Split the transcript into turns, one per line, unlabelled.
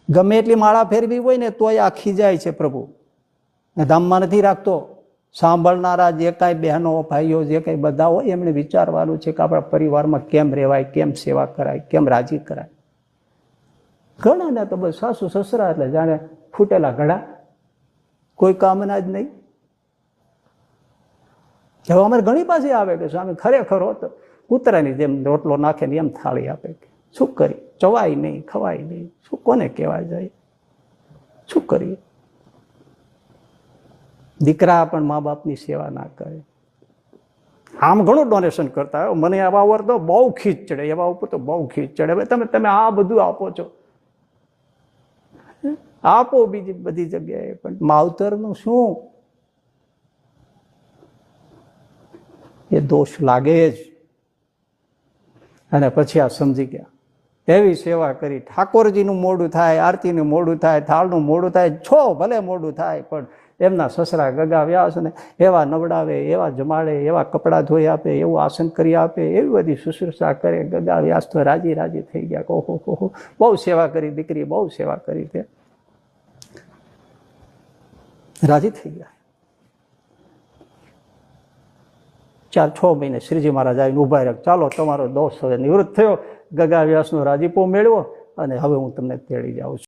ગમે એટલી માળા ફેરવી હોય ને તોય આ ખીજાય છે પ્રભુ, ધામમાં નથી રાખતો. સાંભળનારા જે કાંઈ બહેનો ભાઈઓ જે કાંઈ બધા હોય એમણે વિચારવાનું છે કે આપણા પરિવારમાં કેમ રહેવાય, કેમ સેવા કરાય, કેમ રાજી કરાય. ઘણાને તો બસ સાસુ સસરા એટલે જાણે ફૂટેલા ઘડા, કોઈ કામના જ નહીં. હવે અમારે ઘણી પાસે આવે કે સ્વામી ખરેખર હોત કૂતરાની જેમ રોટલો નાખે ને એમ થાળી આપે. શું કરી, ચવાય નહીં, ખવાય નહીં, શું કોને કહેવાય જાય, શું કરીએ. દીકરા પણ મા બાપની સેવા ના કરે. આમ ઘણું ડોનેશન કરતા હોય, મને આવા ઉપર તો બહુ ખીચ ચડે, એવા ઉપર તો બહુ ખીચ ચડે. હવે તમે આ બધું આપો છો, આપો બીજી બધી જગ્યાએ, પણ માવતરનું શું એ દોષ લાગે જ. અને પછી આ સમજી ગયા, એવી સેવા કરી. ઠાકોરજીનું મોડું થાય, આરતીનું મોડું થાય, થાળનું મોડું થાય, ભલે મોડું થાય, પણ એમના સસરા ગગા વ્યાસ ને એવા નવડાવે, એવા જમાડે, એવા કપડાં ધોઈ આપે, એવું આસન કરી આપે, એવી બધી શુશ્રૂષા કરે. ગગા વ્યાસ તો રાજી રાજી થઈ ગયા. ઓહો, બહુ સેવા કરી દીકરી, બહુ સેવા કરી. તે રાજી થઈ ગયા. 4-6 મહિને શ્રીજી મહારાજ આવીને ઉભા રહ્યા, ચાલો તમારો દોષ હવે નિવૃત્ત થયો, ગગા વ્યાસનો રાજીપો મેળવો અને હવે હું તમને તેડી જાઉં છું.